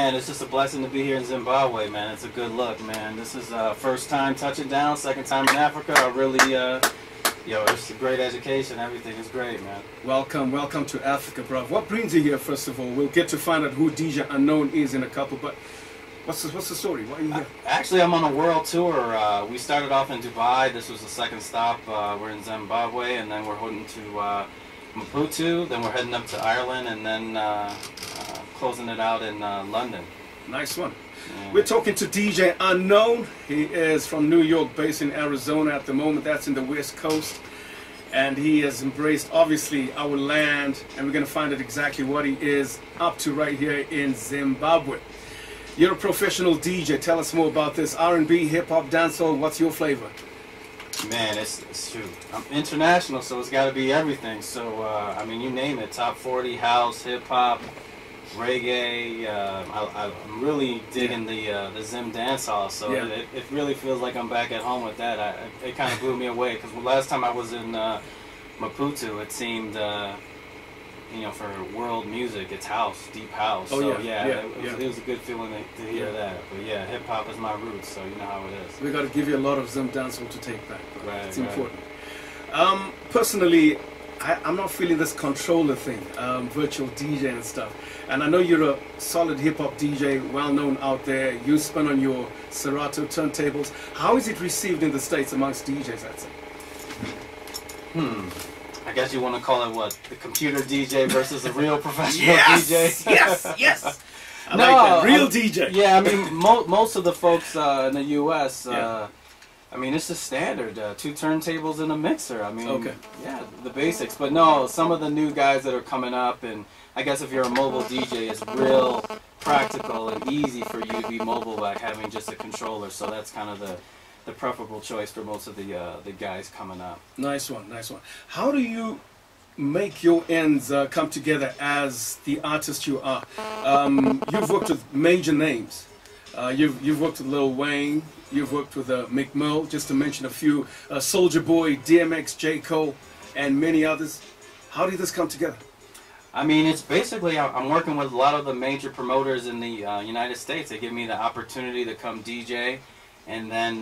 And it's just a blessing to be here in Zimbabwe, man. It's a good look, man. This is first time touching down, second time in Africa. I really, it's a great education. Everything is great, man. Welcome to Africa, bro. What brings you here, first of all? We'll get to find out who DJ Unknown is in a couple, but what's the story? Why are you here? Actually, I'm on a world tour. We started off in Dubai. This was the second stop. We're in Zimbabwe, and then we're heading to Maputo. Then we're heading up to Ireland, and then closing it out in London. Nice one. Yeah. We're talking to DJ Unknown. He is from New York, based in Arizona at the moment. That's in the West Coast. And he has embraced, obviously, our land. And we're going to find out exactly what he is up to right here in Zimbabwe. You're a professional DJ. Tell us more about this. R&B, hip-hop, dancehall. What's your flavor? Man, it's true. I'm international, so it's got to be everything. So, I mean, you name it. Top 40, house, hip-hop, reggae. I'm really digging the Zim dancehall, so yeah. it really feels like I'm back at home with that. It kind of blew me away, because last time I was in Maputo, it seemed, for world music, it's house, deep house. Oh, so yeah. It was a good feeling to hear that. But yeah, hip hop is my roots, so you know how it is. We got to give you a lot of Zim dancehall to take back. Right, it's important. Personally, I'm not feeling this controller thing, virtual DJ and stuff. And I know you're a solid hip-hop DJ, well-known out there. You spin on your Serato turntables. How is it received in the States amongst DJs, I'd say? I guess you want to call it what? The computer DJ versus a real professional yes! DJ? Yes! I like that. Real DJ. Yeah, I mean, most of the folks in the U.S., I mean, it's the standard, 2 turntables and a mixer. I mean, yeah, the basics. But no, some of the new guys that are coming up, and I guess if you're a mobile DJ, it's real practical and easy for you to be mobile by having just a controller. So that's kind of the preferable choice for most of the guys coming up. Nice one, nice one. How do you make your ends come together as the artist you are? You've worked with major names. You've worked with Lil Wayne. You've worked with Mick Mill, just to mention a few. Soulja Boy, DMX, J. Cole, and many others. How did this come together? I mean, it's basically, I'm working with a lot of the major promoters in the United States. They give me the opportunity to come DJ, and then,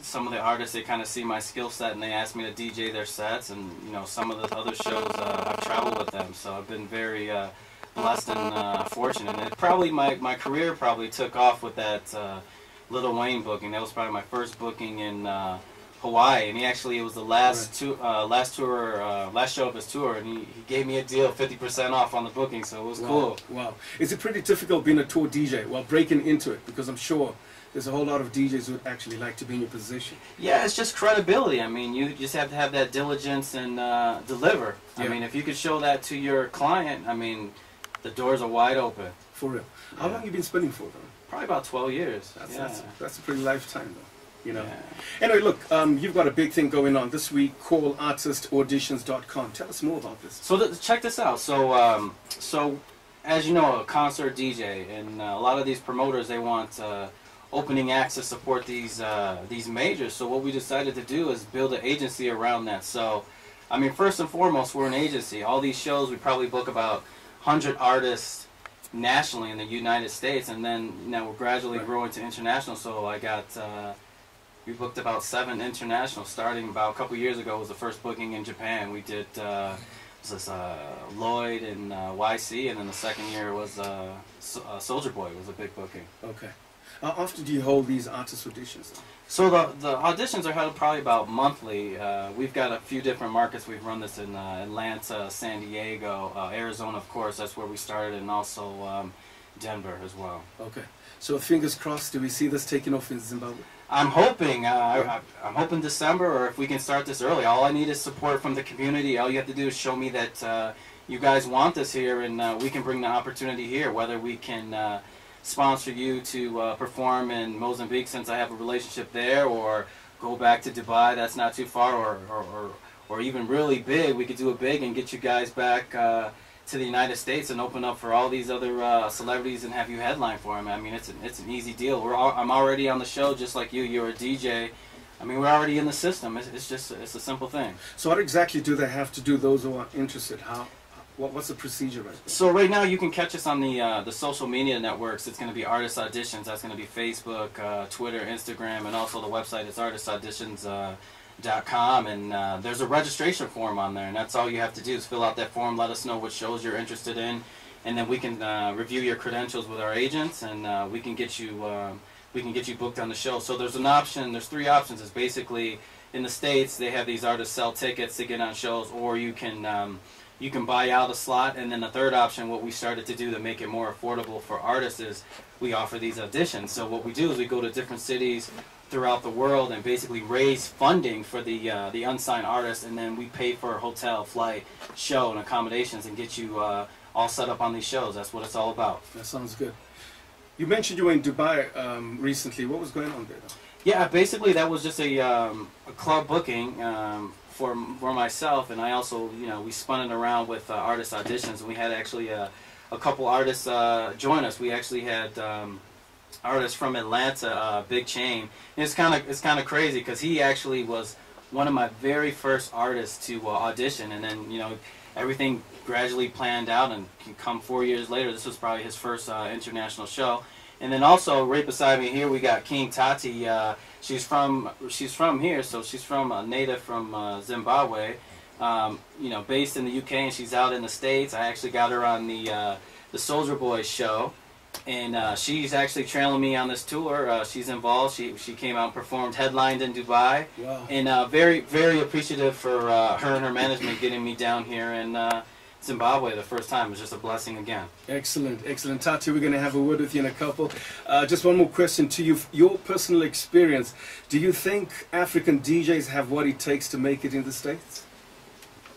some of the artists, they kind of see my skill set and they ask me to DJ their sets, and, some of the other shows, I've traveled with them, so I've been very blessed and fortunate. And it probably, my career probably took off with that Lil Wayne booking. That was probably my first booking in Hawaii, and it was the last show of his tour, and he gave me a deal, 50% off on the booking, so it was cool. Wow. Is it pretty difficult being a tour DJ while breaking into it? Because I'm sure there's a whole lot of DJs who would actually like to be in your position. Yeah, it's just credibility. I mean, you just have to have that diligence and deliver. Yeah. I mean, if you could show that to your client, I mean, the doors are wide open. For real. How long have you been spinning for, though? Probably about 12 years. That's a pretty lifetime, though. Yeah. Anyway, look, you've got a big thing going on this week, callartistauditions.com. Tell us more about this. So check this out. So as you know, a concert DJ, and a lot of these promoters, they want opening acts to support these majors. So what we decided to do is build an agency around that. So, I mean, first and foremost, we're an agency. All these shows, we probably book about 100 artists nationally in the United States, and then we're gradually growing to international. So we booked about 7 international, starting about a couple years ago was the first booking in Japan. We did Lloyd and YC, and then the second year was Soulja Boy was a big booking. Okay. How often do you hold these artist auditions? So the auditions are held probably about monthly. We've got a few different markets. We've run this in Atlanta, San Diego, Arizona, of course. That's where we started, and also Denver as well. Okay. So fingers crossed, do we see this taking off in Zimbabwe? I'm hoping. I'm hoping December, or if we can start this early. All I need is support from the community. All you have to do is show me that you guys want this here, and we can bring the opportunity here, whether we can sponsor you to perform in Mozambique, since I have a relationship there, or go back to Dubai, that's not too far, or even really big, we could do it big and get you guys back to the United States and open up for all these other celebrities and have you headline for them. I mean, it's an easy deal. I'm already on the show just like you. You're a DJ. I mean, we're already in the system. It's a simple thing. So what exactly do they have to do, those who are interested? What's the procedure right there? So right now you can catch us on the social media networks. It's going to be Artist Auditions. That's going to be Facebook, Twitter, Instagram, and also the website is artistauditions.com. And there's a registration form on there, and that's all you have to do is fill out that form. Let us know what shows you're interested in, and then we can review your credentials with our agents, and we can get you booked on the show. So there's an option. There's 3 options. It's basically in the States they have these artists sell tickets to get on shows, or you can buy out a slot. And then the third option, what we started to do to make it more affordable for artists, is we offer these auditions. So what we do is we go to different cities throughout the world and basically raise funding for the unsigned artists, and then we pay for a hotel, flight, show, and accommodations, and get you all set up on these shows. That's what it's all about. That sounds good. You mentioned you were in Dubai recently. What was going on there, though? Yeah, basically that was just a club booking for myself, and I also, we spun it around with artist auditions, and we had actually a couple artists join us. We actually had artist from Atlanta, Big Chain. And it's kind of crazy because he actually was one of my very first artists to audition, and then everything gradually planned out, and come 4 years later, this was probably his first international show. And then also right beside me here we got King Tati. She's from here, so she's from native from Zimbabwe. Based in the UK, and she's out in the States. I actually got her on the Soulja Boy show. And she's actually trailing me on this tour. She's involved. She came out and performed, headlined in Dubai. Wow. And very, very appreciative for her and her management getting me down here in Zimbabwe the first time. It was just a blessing again. Excellent, excellent. Tati, we're going to have a word with you in a couple. Just one more question to you. Your personal experience, do you think African DJs have what it takes to make it in the States?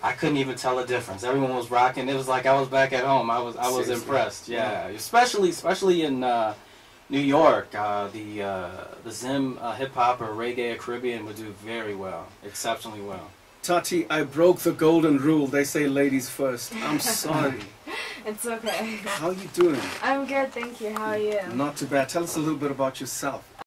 I couldn't even tell the difference. Everyone was rocking. It was like I was back at home. I was Seriously? impressed. Yeah, especially in New York. The Zim hip hop or reggae or Caribbean would do very well, exceptionally well. Tati, I broke the golden rule. They say ladies first. I'm sorry. It's okay. How are you doing? I'm good, thank you. How are you? Not too bad. Tell us a little bit about yourself.